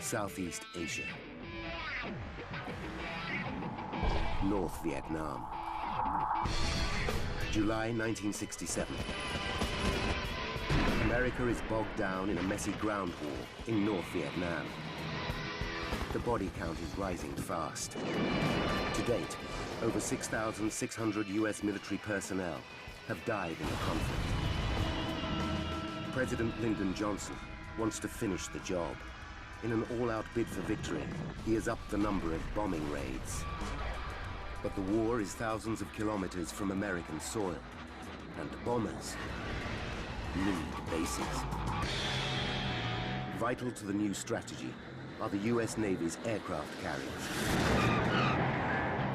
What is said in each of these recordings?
Southeast Asia. North Vietnam. July 1967. America is bogged down in a messy ground war in North Vietnam. The body count is rising fast. To date, over 6,600 US military personnel have died in the conflict. President Lyndon Johnson wants to finish the job. In an all-out bid for victory, he has upped the number of bombing raids. But the war is thousands of kilometers from American soil, and bombers need bases. Vital to the new strategy are the US Navy's aircraft carriers.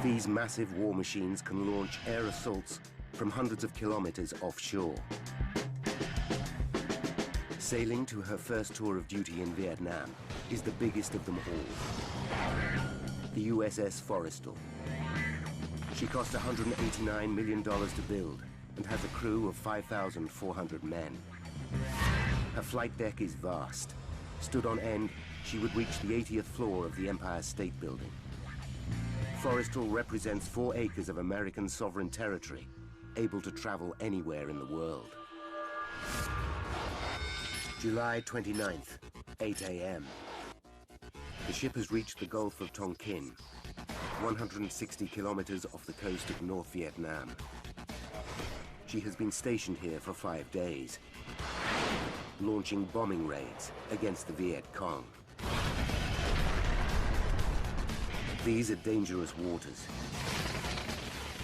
These massive war machines can launch air assaults from hundreds of kilometers offshore. Sailing to her first tour of duty in Vietnam is the biggest of them all, the USS Forrestal. She cost $189 million to build and has a crew of 5,400 men. Her flight deck is vast. Stood on end, she would reach the 80th floor of the Empire State Building. Forrestal represents 4 acres of American sovereign territory, able to travel anywhere in the world. July 29th, 8 a.m. The ship has reached the Gulf of Tonkin, 160 kilometers off the coast of North Vietnam. She has been stationed here for 5 days, launching bombing raids against the Viet Cong. These are dangerous waters.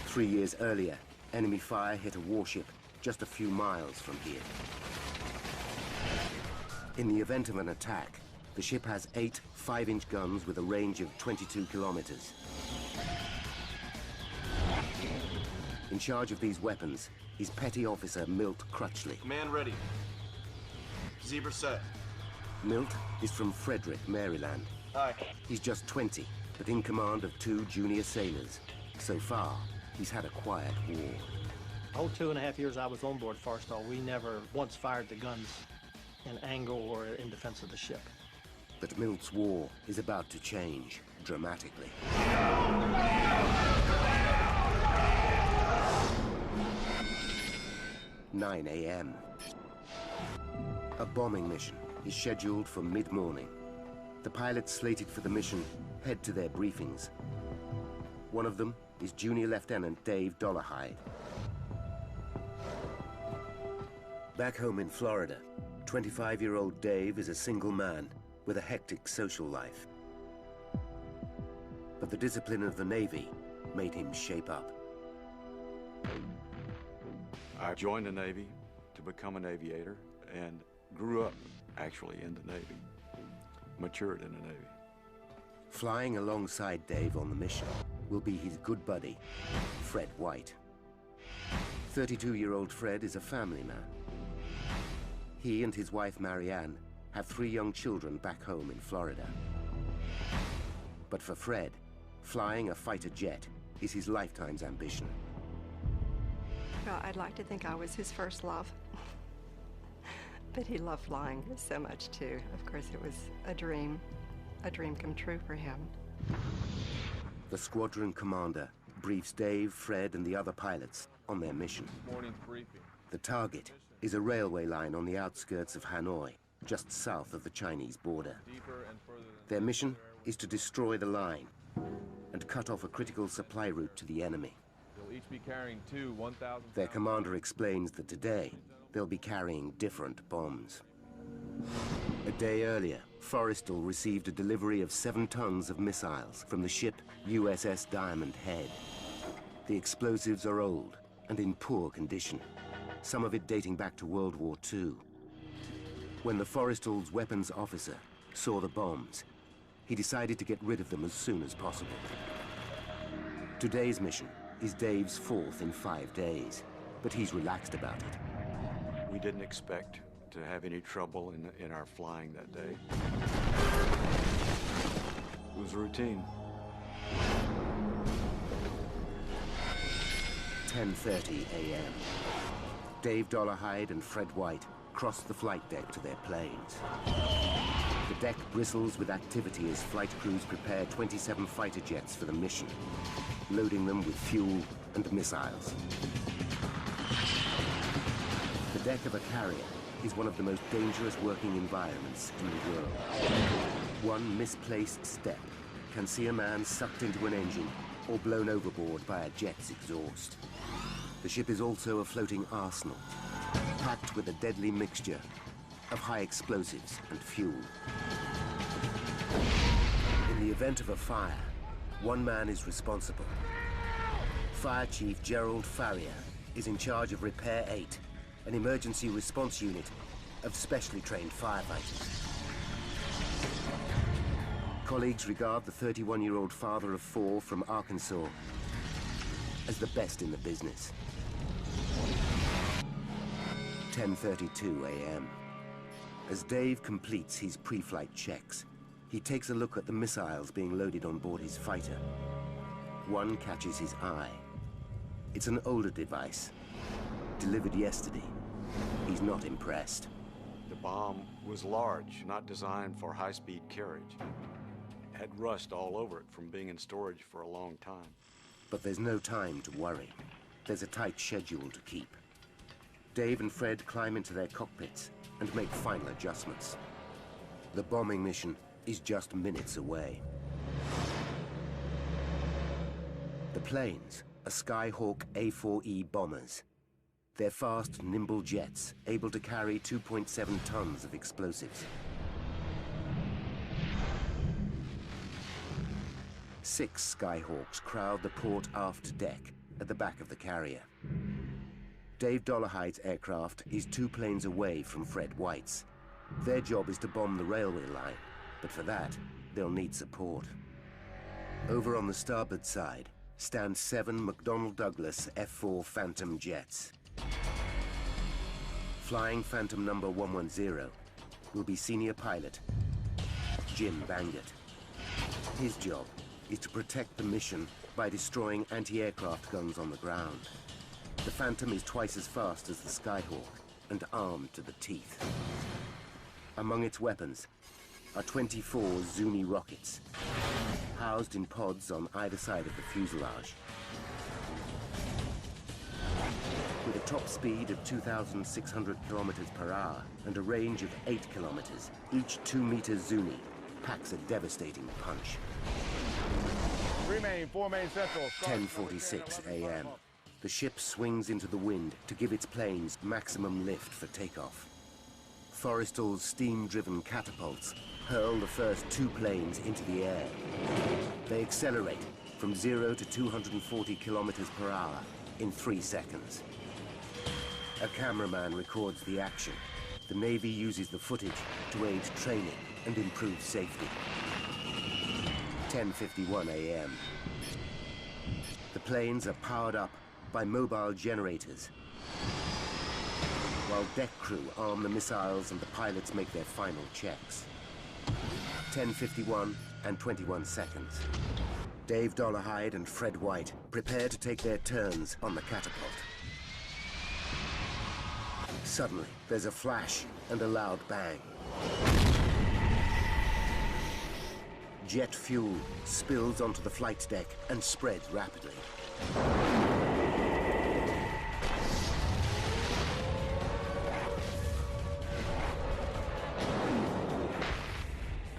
3 years earlier, enemy fire hit a warship just a few miles from here. In the event of an attack, the ship has 8 5-inch guns with a range of 22 kilometers. In charge of these weapons is Petty Officer Milt Crutchley. Command ready. Zebra set. Milt is from Frederick, Maryland. Aye. He's just 20, but in command of 2 junior sailors. So far, he's had a quiet war. The whole 2.5 years I was on board Forrestal, we never once fired the guns in angle or in defense of the ship. But Milt's war is about to change dramatically. 9 a.m. A bombing mission is scheduled for mid-morning. The pilots slated for the mission head to their briefings. One of them is Junior Lieutenant Dave Dollarhide. Back home in Florida, 25-year-old Dave is a single man with a hectic social life. But the discipline of the Navy made him shape up. I joined the Navy to become an aviator and grew up actually in the Navy, matured in the Navy. Flying alongside Dave on the mission will be his good buddy, Fred White. 32-year-old Fred is a family man. He and his wife Marianne have 3 young children back home in Florida. But for Fred, flying a fighter jet is his lifetime's ambition. Well, I'd like to think I was his first love. But he loved flying so much too. Of course, it was a dream come true for him. The squadron commander briefs Dave, Fred, and the other pilots on their mission. Morning briefing. The target is a railway line on the outskirts of Hanoi, just south of the Chinese border. Their mission is to destroy the line and cut off a critical supply route to the enemy. They'll each be carrying 2 1,000. Their commander explains that today they'll be carrying different bombs. A day earlier, Forrestal received a delivery of 7 tons of missiles from the ship USS Diamond Head. The explosives are old and in poor condition, some of it dating back to World War II. When the Forrestal's weapons officer saw the bombs, he decided to get rid of them as soon as possible. Today's mission is Dave's 4th in 5 days, but he's relaxed about it. We didn't expect to have any trouble in our flying that day. It was routine. 10:30 a.m. Dave Dollarhide and Fred White cross the flight deck to their planes. The deck bristles with activity as flight crews prepare 27 fighter jets for the mission, loading them with fuel and missiles. The deck of a carrier is one of the most dangerous working environments in the world. One misplaced step can see a man sucked into an engine or blown overboard by a jet's exhaust. The ship is also a floating arsenal, packed with a deadly mixture of high explosives and fuel. In the event of a fire, one man is responsible. Fire Chief Gerald Farrier is in charge of Repair 8, an emergency response unit of specially trained firefighters. Colleagues regard the 31-year-old father of 4 from Arkansas as the best in the business. 10:32 a.m. As Dave completes his pre-flight checks, he takes a look at the missiles being loaded on board his fighter. One catches his eye. It's an older device, delivered yesterday. He's not impressed. The bomb was large, not designed for high-speed carriage. It had rust all over it from being in storage for a long time. But there's no time to worry. There's a tight schedule to keep. Dave and Fred climb into their cockpits and make final adjustments. The bombing mission is just minutes away. The planes are Skyhawk A4E bombers. They're fast, nimble jets, able to carry 2.7 tons of explosives. 6 Skyhawks crowd the port aft deck at the back of the carrier. Dave Dollarhide's aircraft is 2 planes away from Fred White's. Their job is to bomb the railway line, but for that, they'll need support. Over on the starboard side stand 7 McDonnell Douglas F-4 Phantom jets. Flying Phantom number 110 will be senior pilot Jim Bangert. His job is to protect the mission by destroying anti-aircraft guns on the ground. The Phantom is twice as fast as the Skyhawk and armed to the teeth. Among its weapons are 24 Zuni rockets, housed in pods on either side of the fuselage. With a top speed of 2,600 kilometers per hour and a range of 8 kilometers, each 2-meter Zuni packs a devastating punch. Remain, 4 main central. 10:46 a.m. The ship swings into the wind to give its planes maximum lift for takeoff. Forrestal's steam-driven catapults hurl the first 2 planes into the air. They accelerate from 0 to 240 kilometers per hour in 3 seconds. A cameraman records the action. The Navy uses the footage to aid training and improve safety. 10:51 a.m. The planes are powered up by mobile generators, while deck crew arm the missiles and the pilots make their final checks. 10:51 and 21 seconds. Dave Dollarhide and Fred White prepare to take their turns on the catapult. Suddenly, there's a flash and a loud bang. Jet fuel spills onto the flight deck and spreads rapidly.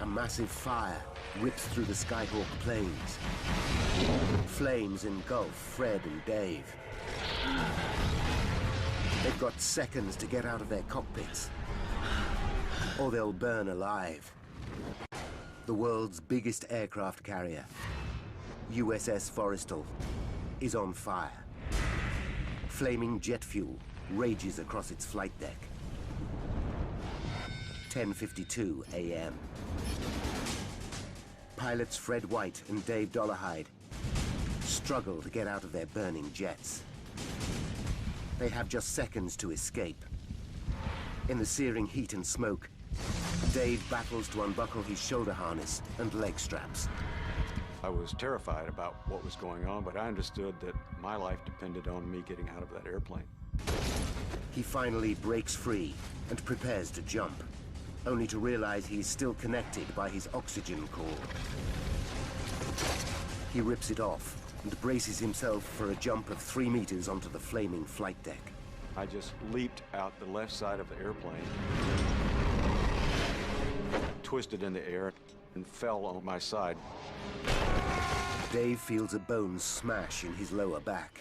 A massive fire rips through the Skyhawk planes. Flames engulf Fred and Dave. They've got seconds to get out of their cockpits, or they'll burn alive. The world's biggest aircraft carrier, USS Forrestal, is on fire. Flaming jet fuel rages across its flight deck. 10:52 a.m. Pilots Fred White and Dave Dollarhide struggle to get out of their burning jets. They have just seconds to escape. In the searing heat and smoke, Dave battles to unbuckle his shoulder harness and leg straps. I was terrified about what was going on, but I understood that my life depended on me getting out of that airplane. He finally breaks free and prepares to jump. only to realize he is still connected by his oxygen cord. He rips it off and braces himself for a jump of 3 meters onto the flaming flight deck. I just leaped out the left side of the airplane, twisted in the air, and fell on my side. Dave feels a bone smash in his lower back.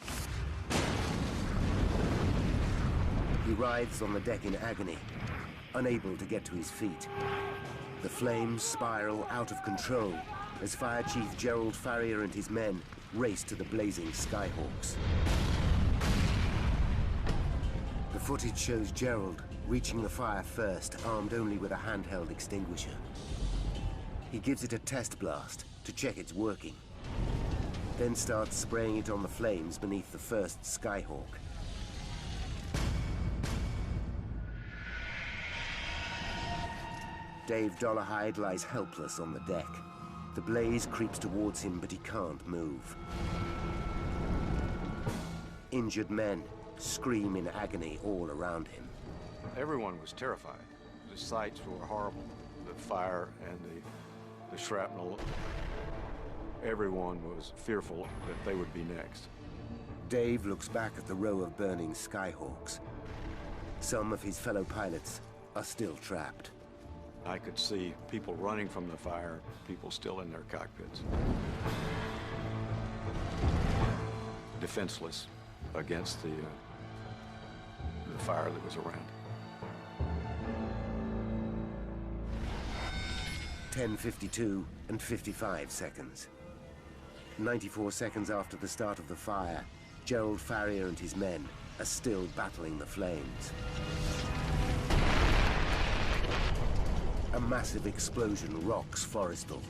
He writhes on the deck in agony, unable to get to his feet. The flames spiral out of control as Fire Chief Gerald Farrier and his men race to the blazing Skyhawks. The footage shows Gerald reaching the fire first, armed only with a handheld extinguisher. He gives it a test blast to check it's working, then starts spraying it on the flames beneath the first Skyhawk. Dave Dollarhide lies helpless on the deck. The blaze creeps towards him, but he can't move. Injured men scream in agony all around him. Everyone was terrified. The sights were horrible. The fire and the shrapnel. Everyone was fearful that they would be next. Dave looks back at the row of burning Skyhawks. Some of his fellow pilots are still trapped. I could see people running from the fire, people still in their cockpits. Defenseless against the fire that was around. 10:52 and 55 seconds. 94 seconds after the start of the fire, Gerald Farrier and his men are still battling the flames. A massive explosion rocks Forrestal.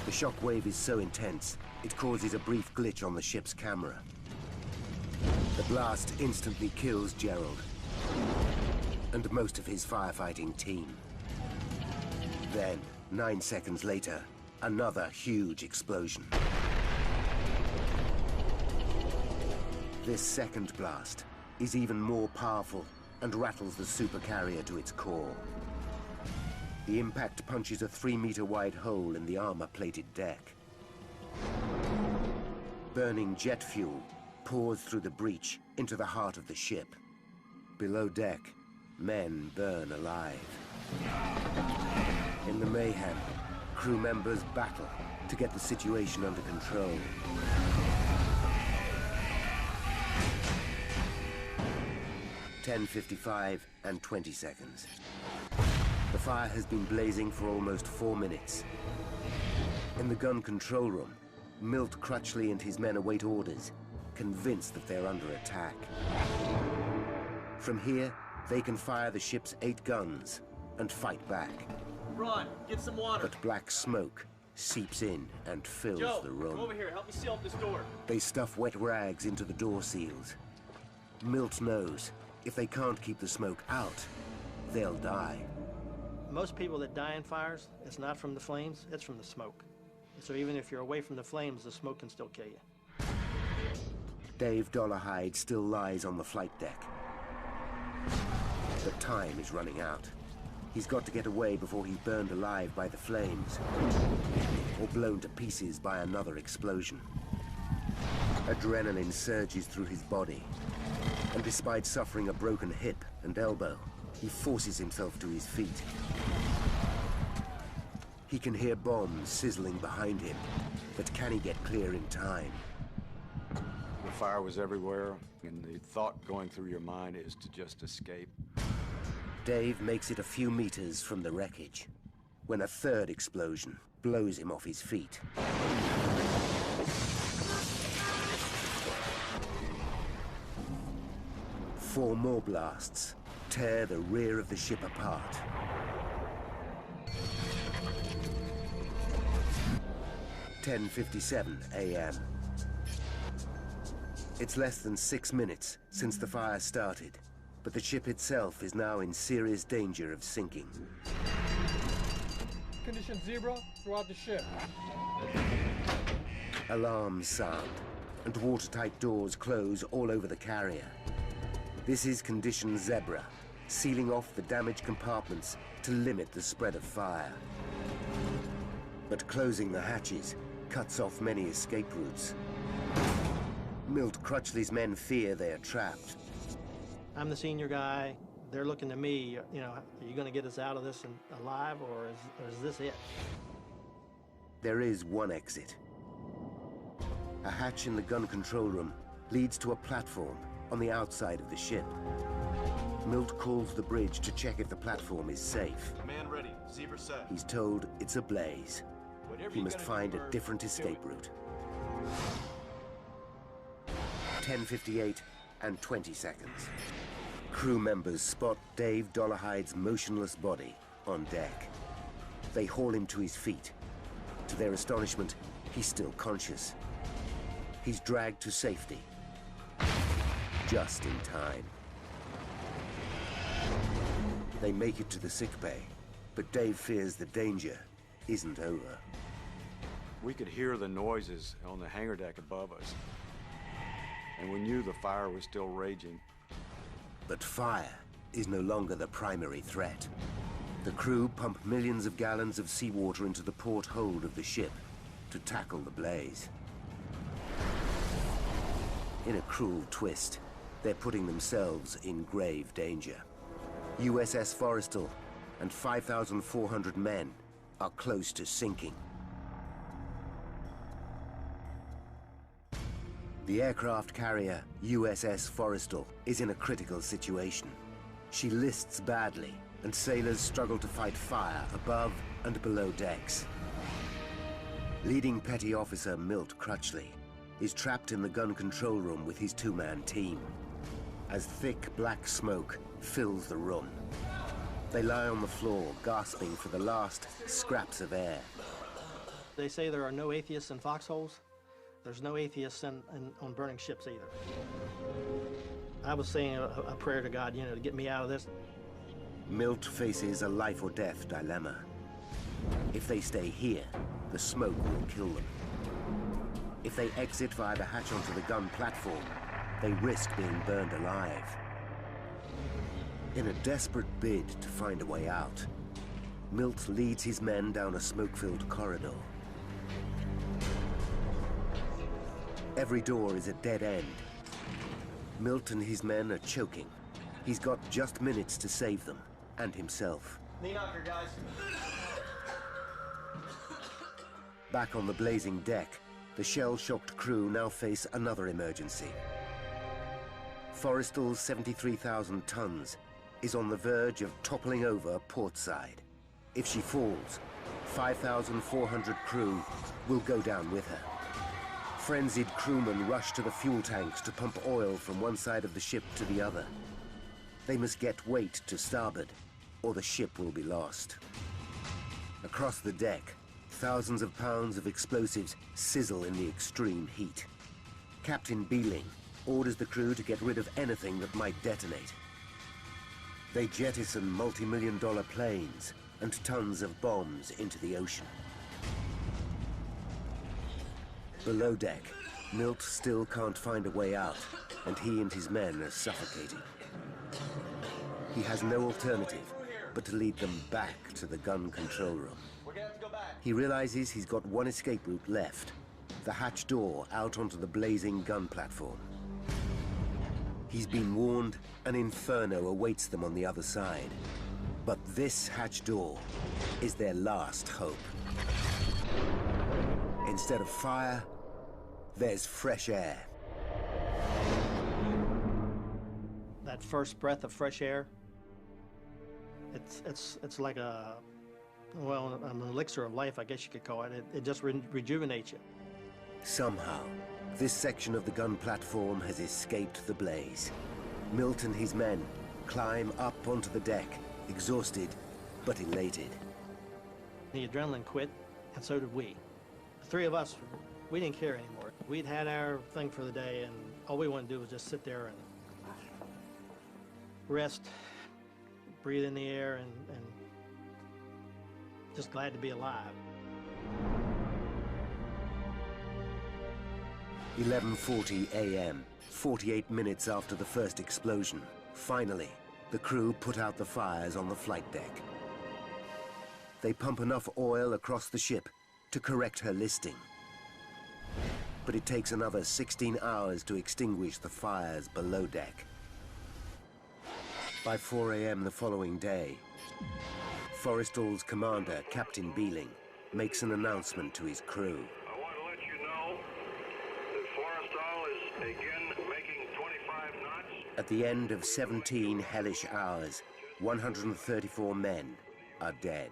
The shockwave is so intense, it causes a brief glitch on the ship's camera. The blast instantly kills Gerald and most of his firefighting team. Then, 9 seconds later, another huge explosion. This second blast is even more powerful and rattles the supercarrier to its core. The impact punches a 3-meter-wide hole in the armor-plated deck. Burning jet fuel pours through the breach into the heart of the ship. Below deck, men burn alive. In the mayhem, crew members battle to get the situation under control. (10:55 and 20 seconds). The fire has been blazing for almost 4 minutes. In the gun control room, Milt Crutchley and his men await orders, convinced that they're under attack. From here, they can fire the ship's 8 guns and fight back. Ron, get some water. But black smoke seeps in and fills Joe, the room. come over here. Help me seal up this door. They stuff wet rags into the door seals. Milt knows if they can't keep the smoke out, they'll die. Most people that die in fires, it's not from the flames, it's from the smoke. So even if you're away from the flames, the smoke can still kill you. Dave Dollarhide still lies on the flight deck. But time is running out. He's got to get away before he's burned alive by the flames, or blown to pieces by another explosion. Adrenaline surges through his body, and despite suffering a broken hip and elbow, he forces himself to his feet. He can hear bombs sizzling behind him, but can he get clear in time? The fire was everywhere, and the thought going through your mind is to just escape. Dave makes it a few meters from the wreckage, when a third explosion blows him off his feet. Four more blasts tear the rear of the ship apart. (10:57 a.m.) It's less than 6 minutes since the fire started, but the ship itself is now in serious danger of sinking. Condition zebra throughout the ship. Alarms sound, and watertight doors close all over the carrier. This is condition zebra, sealing off the damaged compartments to limit the spread of fire. But closing the hatches cuts off many escape routes. Milt Crutchley's men fear they are trapped. I'm the senior guy. They're looking to me, you know, are you going to get us out of this alive, or is this it? There is one exit. A hatch in the gun control room leads to a platform on the outside of the ship. Milt calls the bridge to check if the platform is safe. Man ready. Zebra set. He's told it's ablaze. He must find a different escape route. 10:58 and 20 seconds. Crew members spot Dave Dollarhide's motionless body on deck. They haul him to his feet. To their astonishment, he's still conscious. He's dragged to safety. Just in time. They make it to the sickbay, but Dave fears the danger isn't over. We could hear the noises on the hangar deck above us, and we knew the fire was still raging. But fire is no longer the primary threat. The crew pump millions of gallons of seawater into the port hold of the ship to tackle the blaze. In a cruel twist, they're putting themselves in grave danger. USS Forrestal and 5,400 men are close to sinking. The aircraft carrier USS Forrestal is in a critical situation. She lists badly, and sailors struggle to fight fire above and below decks. Leading Petty Officer Milt Crutchley is trapped in the gun control room with his two-man team, as thick black smoke fills the room. They lie on the floor, gasping for the last scraps of air. They say there are no atheists in foxholes. There's no atheists on burning ships either. I was saying a prayer to God, you know, to get me out of this. Milt faces a life or death dilemma. If they stay here, the smoke will kill them. If they exit via the hatch onto the gun platform, they risk being burned alive. In a desperate bid to find a way out, Milt leads his men down a smoke-filled corridor. Every door is a dead end. Milt and his men are choking. He's got just minutes to save them, and himself. Knee knocker, guys. Back on the blazing deck, the shell-shocked crew now face another emergency. Forrestal's 73,000 tons is on the verge of toppling over portside. If she falls, 5,400 crew will go down with her. Frenzied crewmen rush to the fuel tanks to pump oil from one side of the ship to the other. They must get weight to starboard, or the ship will be lost. Across the deck, thousands of pounds of explosives sizzle in the extreme heat. Captain Beeling orders the crew to get rid of anything that might detonate. They jettison multi-million-dollar planes and tons of bombs into the ocean. Below deck, Milt still can't find a way out, and he and his men are suffocating. He has no alternative but to lead them back to the gun control room. We're gonna have to go back. He realizes he's got one escape route left, the hatch door out onto the blazing gun platform. He's been warned an inferno awaits them on the other side, but this hatch door is their last hope. Instead of fire, there's fresh air. That first breath of fresh air, it's like a, well, an elixir of life, I guess you could call it. It just rejuvenates you. Somehow, this section of the gun platform has escaped the blaze. Milt and his men climb up onto the deck, exhausted but elated. The adrenaline quit, and so did we. The three of us, we didn't care anymore. We'd had our thing for the day, and all we wanted to do was just sit there and rest, breathe in the air, and just glad to be alive. 11:40 a.m., 48 minutes after the first explosion. Finally, The crew put out the fires on the flight deck. They pump enough oil across the ship to correct her listing. But it takes another 16 hours to extinguish the fires below deck. By 4 a.m. the following day, Forrestal's commander, Captain Beeling, makes an announcement to his crew. I want to let you know that Forrestal is again making 25 knots. At the end of 17 hellish hours, 134 men are dead.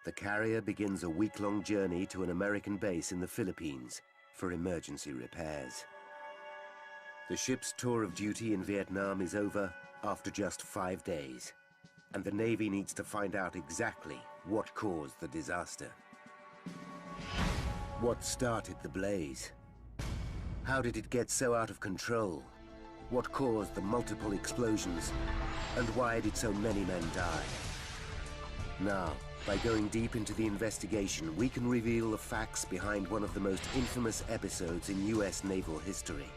The carrier begins a week-long journey to an American base in the Philippines for emergency repairs. The ship's tour of duty in Vietnam is over after just 5 days, and the Navy needs to find out exactly what caused the disaster. What started the blaze? How did it get so out of control? What caused the multiple explosions? And why did so many men die? Now, by going deep into the investigation, we can reveal the facts behind one of the most infamous episodes in US naval history,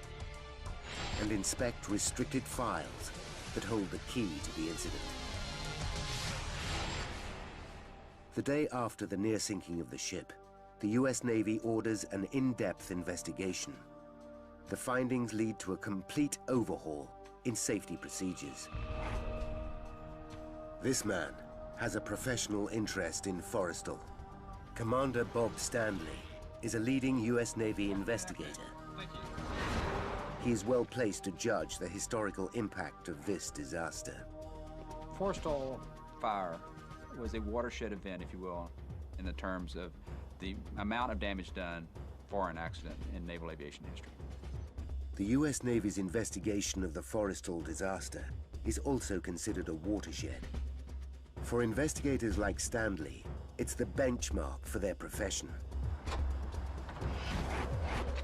and inspect restricted files that hold the key to the incident. The day after the near sinking of the ship, the US Navy orders an in-depth investigation. The findings lead to a complete overhaul in safety procedures. This man has a professional interest in Forrestal. Commander Bob Stanley is a leading US Navy investigator. He is well placed to judge the historical impact of this disaster. Forrestal Fire was a watershed event, if you will, in the terms of the amount of damage done for an accident in naval aviation history. The US Navy's investigation of the Forrestal disaster is also considered a watershed. For investigators like Stanley, it's the benchmark for their profession.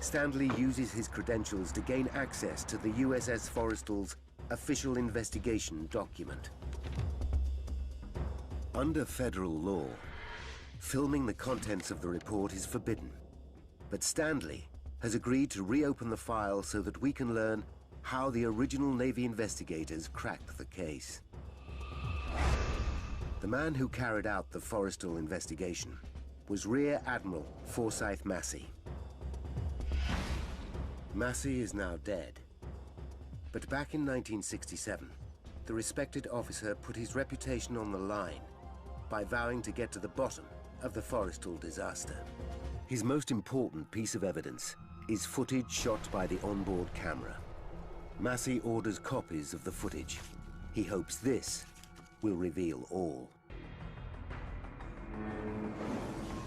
Stanley uses his credentials to gain access to the USS Forrestal's official investigation document. Under federal law, filming the contents of the report is forbidden. But Stanley has agreed to reopen the file so that we can learn how the original Navy investigators cracked the case. The man who carried out the Forrestal investigation was Rear Admiral Forsyth Massey. Massey is now dead. But back in 1967, the respected officer put his reputation on the line by vowing to get to the bottom of the Forrestal disaster. His most important piece of evidence is footage shot by the onboard camera. Massey orders copies of the footage. He hopes this will reveal all.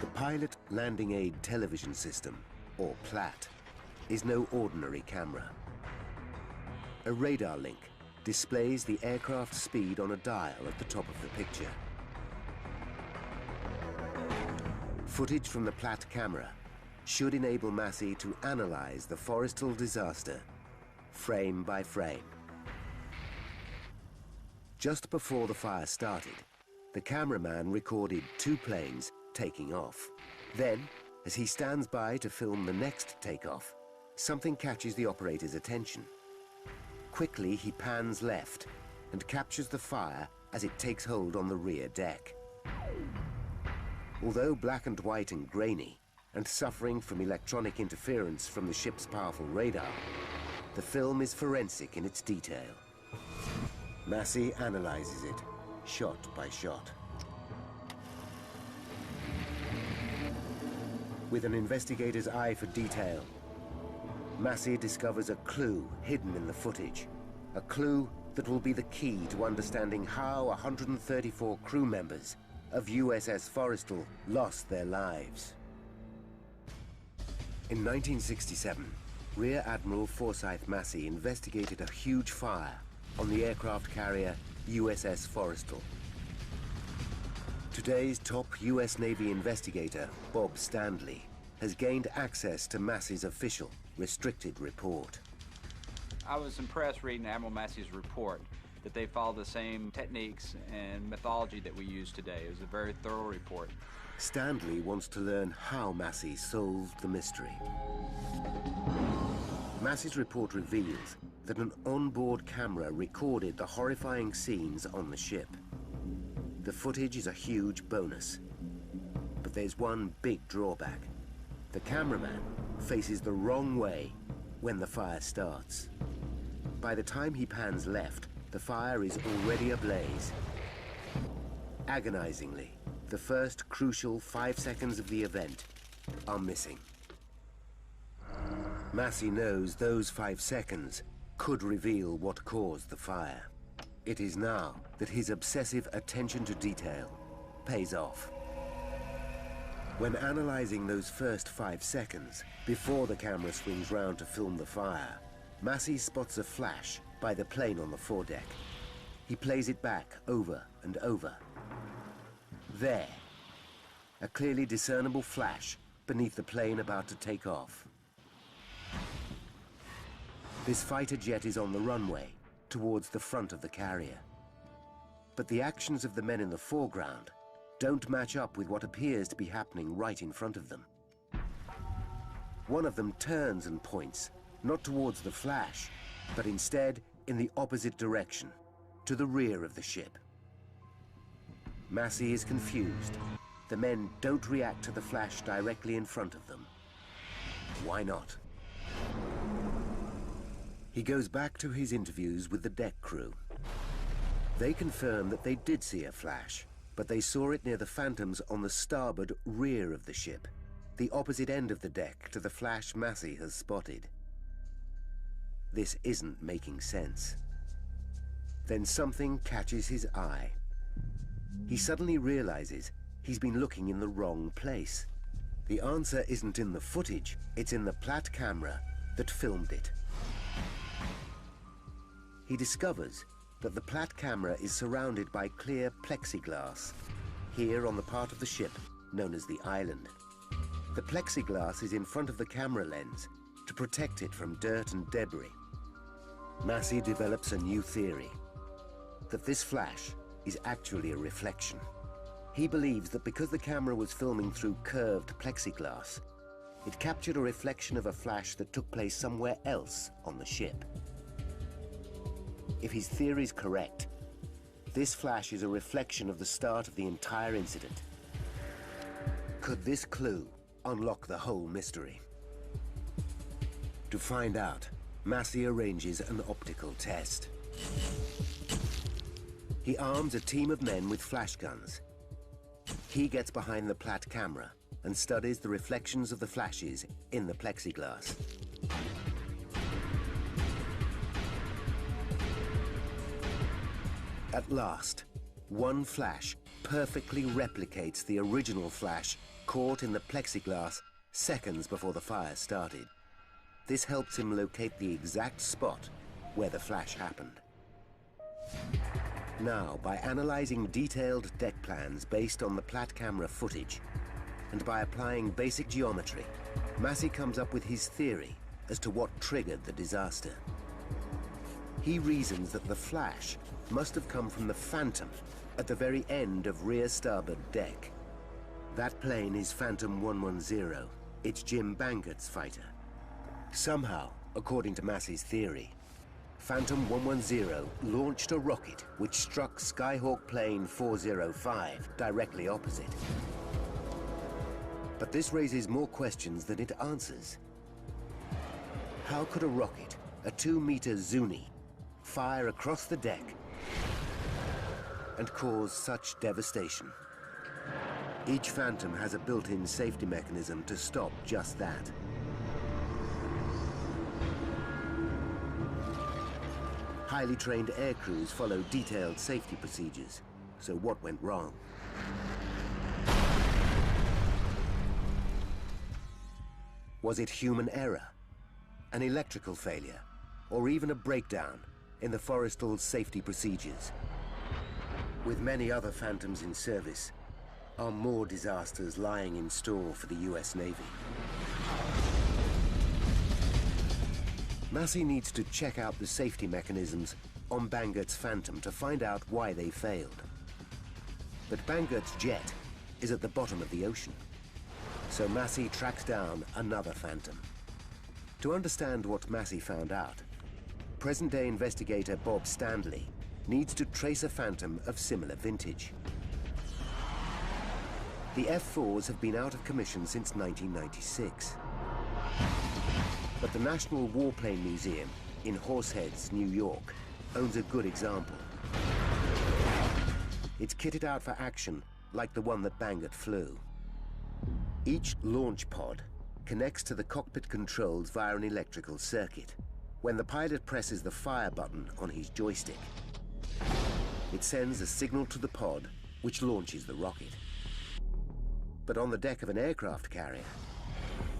The Pilot Landing Aid Television System, or PLAT, is no ordinary camera. A radar link displays the aircraft's speed on a dial at the top of the picture. Footage from the PLAT camera should enable Massey to analyze the Forrestal disaster frame by frame. Just before the fire started, the cameraman recorded 2 planes taking off. Then, as he stands by to film the next takeoff, something catches the operator's attention. Quickly, he pans left and captures the fire as it takes hold on the rear deck. Although black and white and grainy, and suffering from electronic interference from the ship's powerful radar, the film is forensic in its detail. Massey analyzes it, shot by shot. With an investigator's eye for detail, Massey discovers a clue hidden in the footage, a clue that will be the key to understanding how 134 crew members of USS Forrestal lost their lives. In 1967, Rear Admiral Forsyth Massey investigated a huge fire on the aircraft carrier USS Forrestal. Today's top US Navy investigator, Bob Stanley, has gained access to Massey's official restricted report. I was impressed reading Admiral Massey's report that they follow the same techniques and methodology that we use today. It was a very thorough report. Stanley wants to learn how Massey solved the mystery. Massey's report reveals that an onboard camera recorded the horrifying scenes on the ship. The footage is a huge bonus. But there's one big drawback. The cameraman faces the wrong way when the fire starts. By the time he pans left, the fire is already ablaze. Agonizingly, the first crucial 5 seconds of the event are missing. Massey knows those 5 seconds could reveal what caused the fire. It is now that his obsessive attention to detail pays off. When analyzing those first 5 seconds, before the camera swings round to film the fire, Massey spots a flash by the plane on the foredeck. He plays it back over and over. There, a clearly discernible flash beneath the plane about to take off. This fighter jet is on the runway, towards the front of the carrier. But the actions of the men in the foreground don't match up with what appears to be happening right in front of them. One of them turns and points, not towards the flash, but instead in the opposite direction, to the rear of the ship. Massey is confused. The men don't react to the flash directly in front of them. Why not? He goes back to his interviews with the deck crew. They confirm that they did see a flash, but they saw it near the phantoms on the starboard rear of the ship, the opposite end of the deck to the flash Massey has spotted. This isn't making sense. Then something catches his eye. He suddenly realizes he's been looking in the wrong place. The answer isn't in the footage, it's in the Platt camera that filmed it. He discovers that the Platt camera is surrounded by clear plexiglass, here on the part of the ship known as the island. The plexiglass is in front of the camera lens to protect it from dirt and debris. Massey develops a new theory, that this flash is actually a reflection. He believes that because the camera was filming through curved plexiglass, it captured a reflection of a flash that took place somewhere else on the ship. If his theory is correct, this flash is a reflection of the start of the entire incident. Could this clue unlock the whole mystery? To find out, Massey arranges an optical test. He arms a team of men with flash guns. He gets behind the Platt camera and studies the reflections of the flashes in the plexiglass. At last, one flash perfectly replicates the original flash caught in the plexiglass seconds before the fire started. This helps him locate the exact spot where the flash happened. Now, by analyzing detailed deck plans based on the Platt camera footage, and by applying basic geometry, Massey comes up with his theory as to what triggered the disaster. He reasons that the flash must have come from the Phantom at the very end of rear starboard deck. That plane is Phantom 110. It's Jim Bangert's fighter. Somehow, according to Massey's theory, Phantom 110 launched a rocket which struck Skyhawk plane 405 directly opposite. But this raises more questions than it answers. How could a rocket, a 2-meter Zuni, fire across the deck and cause such devastation? Each Phantom has a built-in safety mechanism to stop just that. Highly trained air crews follow detailed safety procedures. So what went wrong? Was it human error, an electrical failure, or even a breakdown in the Forrestal's safety procedures? With many other Phantoms in service, are more disasters lying in store for the US Navy? Massey needs to check out the safety mechanisms on Bangert's Phantom to find out why they failed. But Bangert's jet is at the bottom of the ocean, so Massey tracks down another Phantom. To understand what Massey found out, present-day investigator Bob Standley needs to trace a Phantom of similar vintage. The F-4s have been out of commission since 1996. But the National Warplane Museum in Horseheads, New York, owns a good example. It's kitted out for action like the one that Bangert flew. Each launch pod connects to the cockpit controls via an electrical circuit. When the pilot presses the fire button on his joystick, it sends a signal to the pod, which launches the rocket. But on the deck of an aircraft carrier,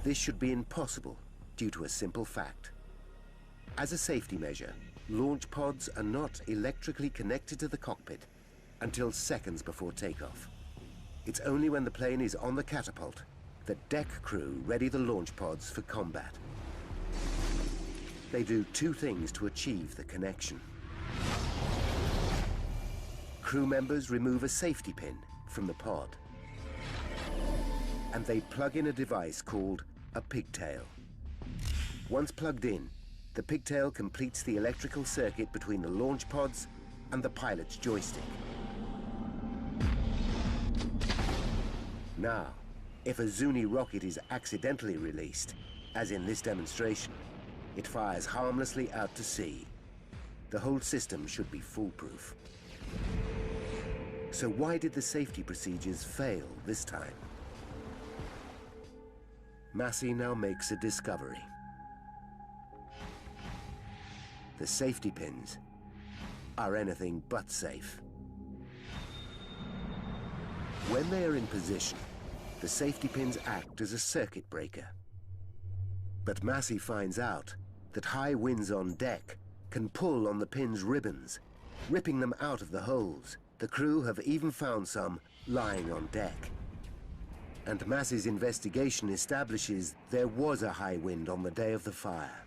this should be impossible due to a simple fact. As a safety measure, launch pods are not electrically connected to the cockpit until seconds before takeoff. It's only when the plane is on the catapult that deck crew ready the launch pods for combat. They do two things to achieve the connection. Crew members remove a safety pin from the pod, and they plug in a device called a pigtail. Once plugged in, the pigtail completes the electrical circuit between the launch pods and the pilot's joystick. Now, if a Zuni rocket is accidentally released, as in this demonstration, it fires harmlessly out to sea. The whole system should be foolproof. So why did the safety procedures fail this time? Massey now makes a discovery. The safety pins are anything but safe. When they are in position, the safety pins act as a circuit breaker. But Massey finds out that high winds on deck can pull on the pin's ribbons, ripping them out of the holes. The crew have even found some lying on deck. And Massey's investigation establishes there was a high wind on the day of the fire.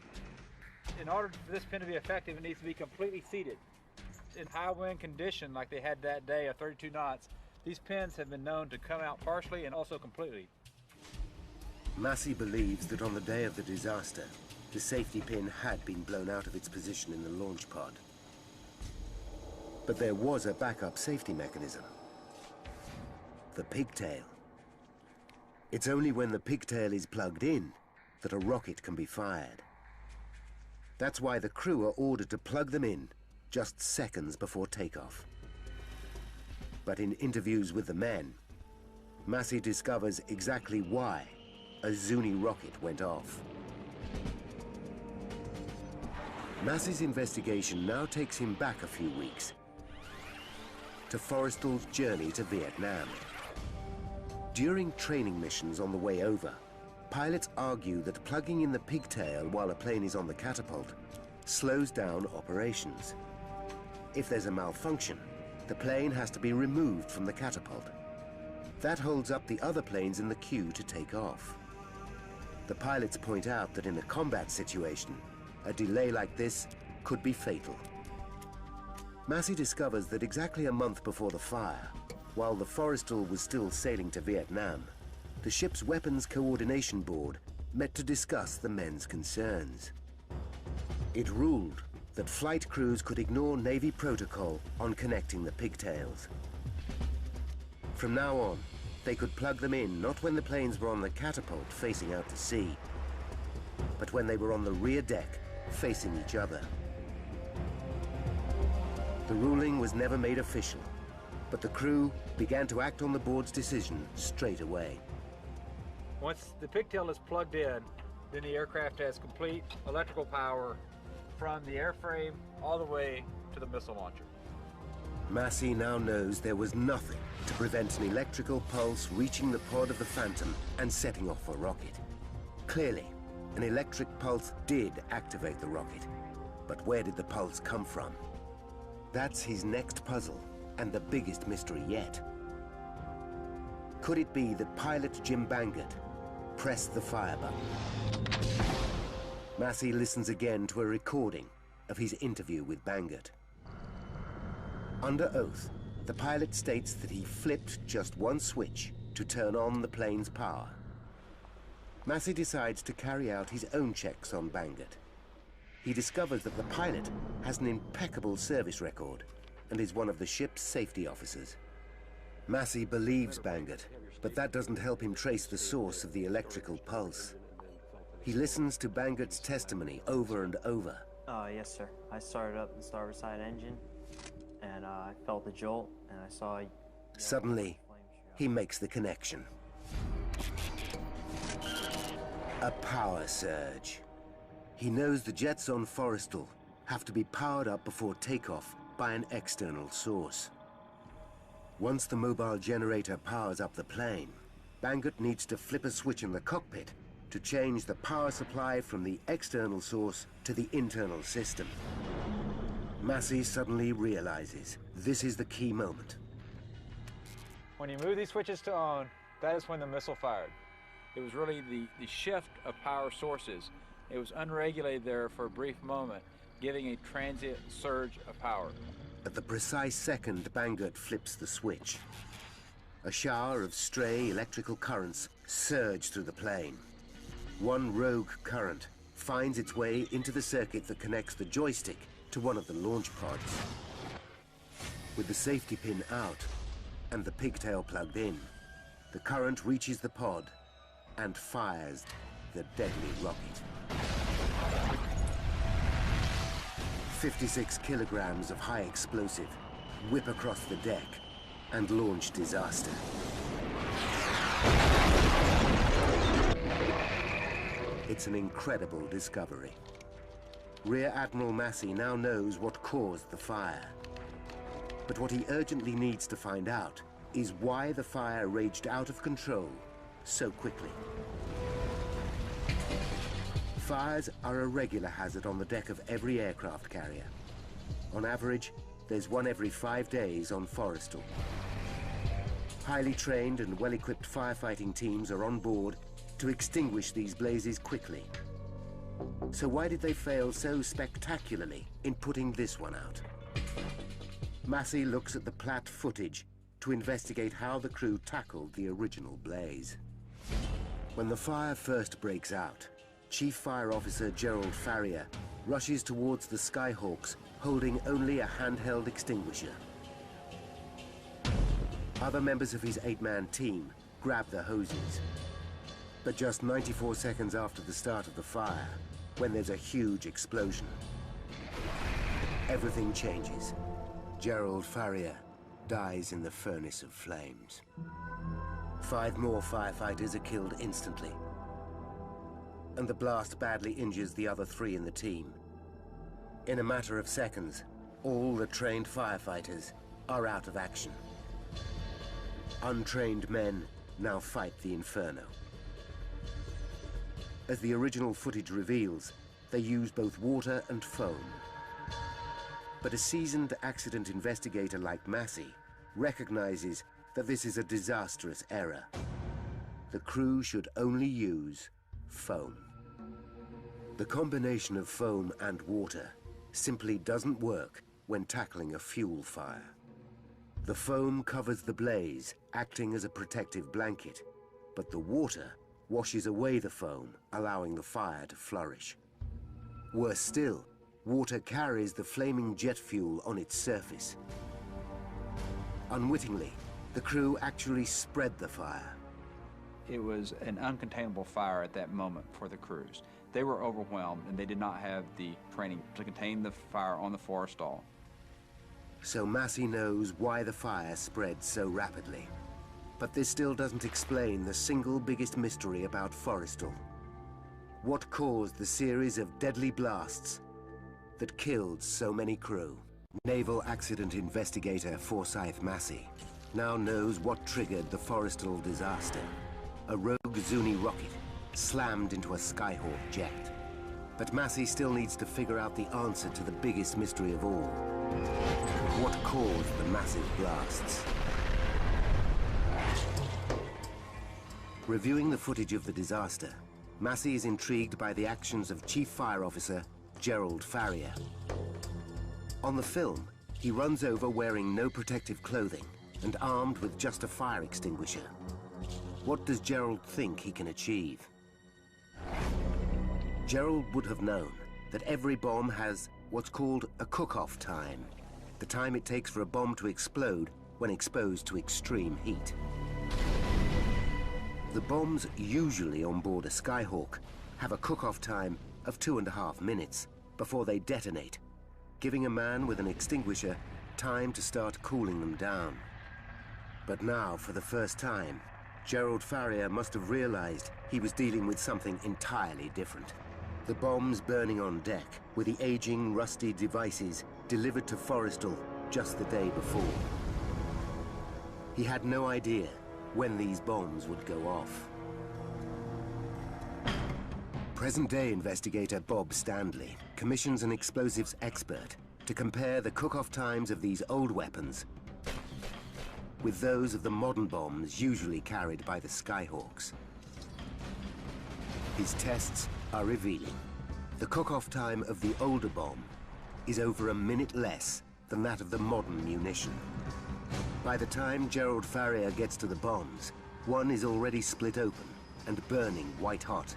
In order for this pin to be effective, it needs to be completely seated. In high wind condition like they had that day of 32 knots, these pins have been known to come out partially and also completely. Massey believes that on the day of the disaster, the safety pin had been blown out of its position in the launch pod. But there was a backup safety mechanism. The pigtail. It's only when the pigtail is plugged in that a rocket can be fired. That's why the crew are ordered to plug them in just seconds before takeoff. But in interviews with the men, Massey discovers exactly why a Zuni rocket went off. Massey's investigation now takes him back a few weeks to Forrestal's journey to Vietnam. During training missions on the way over, pilots argue that plugging in the pigtail while a plane is on the catapult slows down operations. If there's a malfunction, the plane has to be removed from the catapult. That holds up the other planes in the queue to take off. The pilots point out that in a combat situation, a delay like this could be fatal. Massey discovers that exactly a month before the fire, while the Forrestal was still sailing to Vietnam, the ship's weapons coordination board met to discuss the men's concerns. It ruled that flight crews could ignore Navy protocol on connecting the pigtails. From now on, they could plug them in not when the planes were on the catapult facing out to sea, but when they were on the rear deck facing each other. The ruling was never made official, but the crew began to act on the board's decision straight away. Once the pigtail is plugged in, then the aircraft has complete electrical power from the airframe all the way to the missile launcher. Massey now knows there was nothing to prevent an electrical pulse reaching the pod of the Phantom and setting off a rocket. Clearly, an electric pulse did activate the rocket, but where did the pulse come from? That's his next puzzle, and the biggest mystery yet. Could it be that pilot Jim Bangert pressed the fire button? Massey listens again to a recording of his interview with Bangert. Under oath, the pilot states that he flipped just one switch to turn on the plane's power. Massey decides to carry out his own checks on Bangert. He discovers that the pilot has an impeccable service record and is one of the ship's safety officers. Massey believes Bangert, but that doesn't help him trace the source of the electrical pulse. He listens to Bangert's testimony over and over. Yes, sir. I started up the starboard side engine, and I felt the jolt, and I saw... Suddenly, he makes the connection. A power surge. He knows the jets on Forrestal have to be powered up before takeoff by an external source. Once the mobile generator powers up the plane, Bangert needs to flip a switch in the cockpit to change the power supply from the external source to the internal system. Massey suddenly realizes this is the key moment. When you move these switches to on, that is when the missile fired. It was really the shift of power sources. It was unregulated there for a brief moment, giving a transient surge of power. At the precise second Bangert flips the switch, a shower of stray electrical currents surge through the plane. One rogue current finds its way into the circuit that connects the joystick to one of the launch pods. With the safety pin out and the pigtail plugged in, the current reaches the pod and fires the deadly rocket. 56 kilograms of high explosive whip across the deck and launch disaster. It's an incredible discovery. Rear Admiral Massey now knows what caused the fire. But what he urgently needs to find out is why the fire raged out of control so quickly. Fires are a regular hazard on the deck of every aircraft carrier. On average, there's one every 5 days on Forrestal. Highly trained and well-equipped firefighting teams are on board to extinguish these blazes quickly. So why did they fail so spectacularly in putting this one out? Massey looks at the Platt footage to investigate how the crew tackled the original blaze. When the fire first breaks out, Chief Fire Officer Gerald Farrier rushes towards the Skyhawks holding only a handheld extinguisher. Other members of his 8-man team grab the hoses. But just 94 seconds after the start of the fire, when there's a huge explosion, everything changes. Gerald Farrier dies in the furnace of flames. 5 more firefighters are killed instantly, and the blast badly injures the other 3 in the team. In a matter of seconds, all the trained firefighters are out of action. Untrained men now fight the inferno. As the original footage reveals, they use both water and foam. But a seasoned accident investigator like Massey recognizes that this is a disastrous error. The crew should only use foam. The combination of foam and water simply doesn't work when tackling a fuel fire. The foam covers the blaze, acting as a protective blanket, but the water washes away the foam, allowing the fire to flourish. Worse still, water carries the flaming jet fuel on its surface. Unwittingly, the crew actually spread the fire. It was an uncontainable fire at that moment for the crews. They were overwhelmed and they did not have the training to contain the fire on the Forrestal. So Massey knows why the fire spread so rapidly. But this still doesn't explain the single biggest mystery about Forrestal. What caused the series of deadly blasts that killed so many crew? Naval accident investigator Forsyth Massey now knows what triggered the Forrestal disaster. A rogue Zuni rocket slammed into a Skyhawk jet. But Massey still needs to figure out the answer to the biggest mystery of all. What caused the massive blasts? Reviewing the footage of the disaster, Massey is intrigued by the actions of Chief Fire Officer Gerald Farrier. On the film, he runs over wearing no protective clothing and armed with just a fire extinguisher. What does Gerald think he can achieve? Gerald would have known that every bomb has what's called a cook-off time, the time it takes for a bomb to explode when exposed to extreme heat. The bombs usually on board a Skyhawk have a cook-off time of 2.5 minutes before they detonate, giving a man with an extinguisher time to start cooling them down. But now, for the first time, Gerald Farrier must have realized he was dealing with something entirely different. The bombs burning on deck were the aging, rusty devices delivered to Forrestal just the day before. He had no idea when these bombs would go off. Present-day investigator Bob Standley commissions an explosives expert to compare the cook-off times of these old weapons with those of the modern bombs usually carried by the Skyhawks. His tests are revealing. The cook-off time of the older bomb is over a minute less than that of the modern munition. By the time Gerald Farrier gets to the bombs, one is already split open and burning white hot.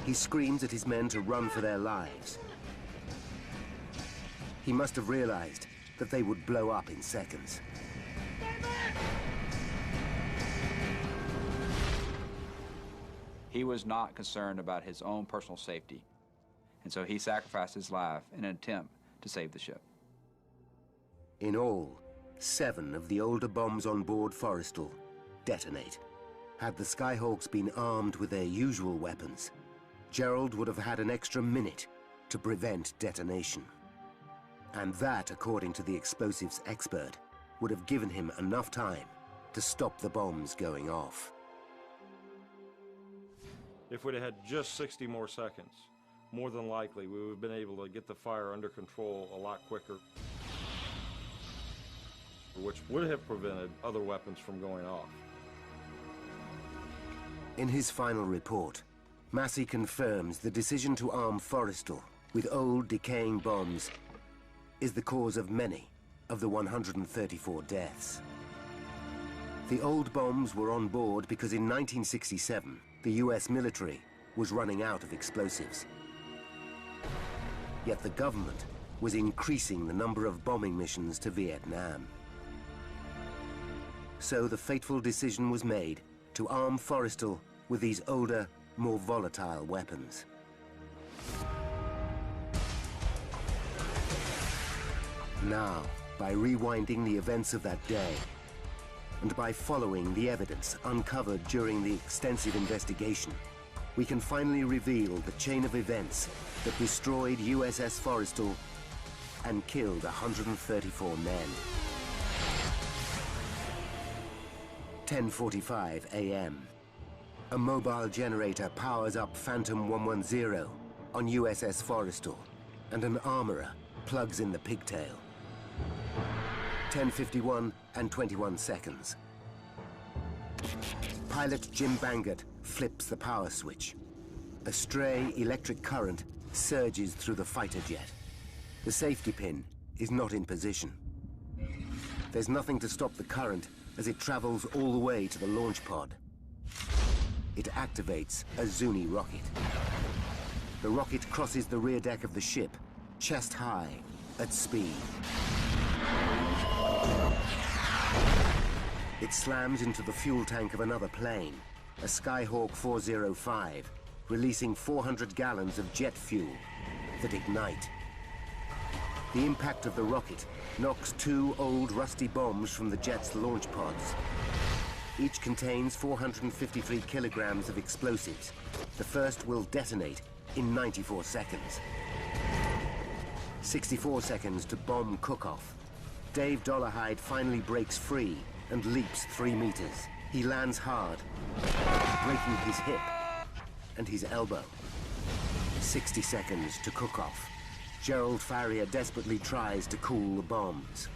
He screams at his men to run for their lives. He must have realized that they would blow up in seconds. He was not concerned about his own personal safety, and so he sacrificed his life in an attempt to save the ship. In all, 7 of the older bombs on board Forrestal detonate. Had the Skyhawks been armed with their usual weapons, Gerald would have had an extra minute to prevent detonation. And that, according to the explosives expert, would have given him enough time to stop the bombs going off. If we'd have had just 60 more seconds, more than likely we would have been able to get the fire under control a lot quicker, which would have prevented other weapons from going off. In his final report, Massey confirms the decision to arm Forrestal with old, decaying bombs is the cause of many of the 134 deaths. The old bombs were on board because in 1967, the US military was running out of explosives. Yet the government was increasing the number of bombing missions to Vietnam. So the fateful decision was made to arm Forrestal with these older, more volatile weapons. Now, by rewinding the events of that day, and by following the evidence uncovered during the extensive investigation, we can finally reveal the chain of events that destroyed USS Forrestal and killed 134 men. 10:45 a.m. A mobile generator powers up Phantom 110 on USS Forrestal, and an armorer plugs in the pigtail. 10:51 and 21 seconds. Pilot Jim Bangert flips the power switch. A stray electric current surges through the fighter jet. The safety pin is not in position. There's nothing to stop the current as it travels all the way to the launch pod. It activates a Zuni rocket. The rocket crosses the rear deck of the ship, chest high, at speed. It slams into the fuel tank of another plane, a Skyhawk 405, releasing 400 gallons of jet fuel that ignite. The impact of the rocket knocks 2 old rusty bombs from the jet's launch pods. Each contains 453 kilograms of explosives. The first will detonate in 94 seconds. 64 seconds to bomb cook-off. Dave Dollarhide finally breaks free and leaps 3 meters. He lands hard, breaking his hip and his elbow. 60 seconds to cook off. Gerald Farrier desperately tries to cool the bombs.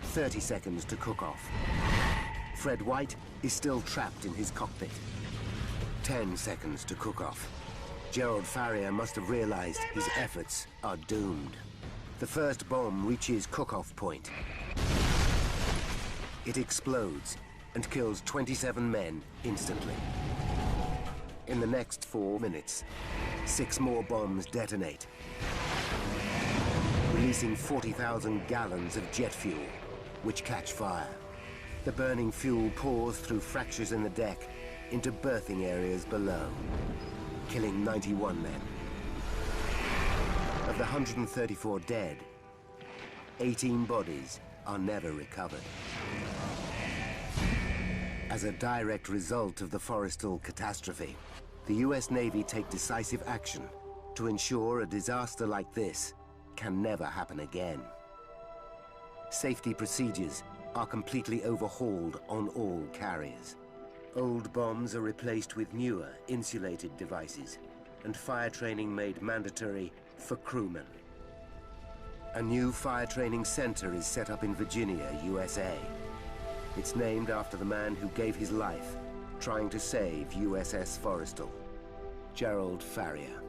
30 seconds to cook off. Fred White is still trapped in his cockpit. 10 seconds to cook off. Gerald Farrier must have realized his efforts are doomed. The first bomb reaches cook-off point. It explodes and kills 27 men instantly. In the next 4 minutes, 6 more bombs detonate, releasing 40,000 gallons of jet fuel, which catch fire. The burning fuel pours through fractures in the deck into berthing areas below, killing 91 men. Of the 134 dead, 18 bodies are never recovered. As a direct result of the Forrestal catastrophe, the US Navy take decisive action to ensure a disaster like this can never happen again. Safety procedures are completely overhauled on all carriers. Old bombs are replaced with newer, insulated devices, and fire training made mandatory for crewmen. A new fire training center is set up in Virginia, USA. It's named after the man who gave his life trying to save USS Forrestal, Gerald Farrier.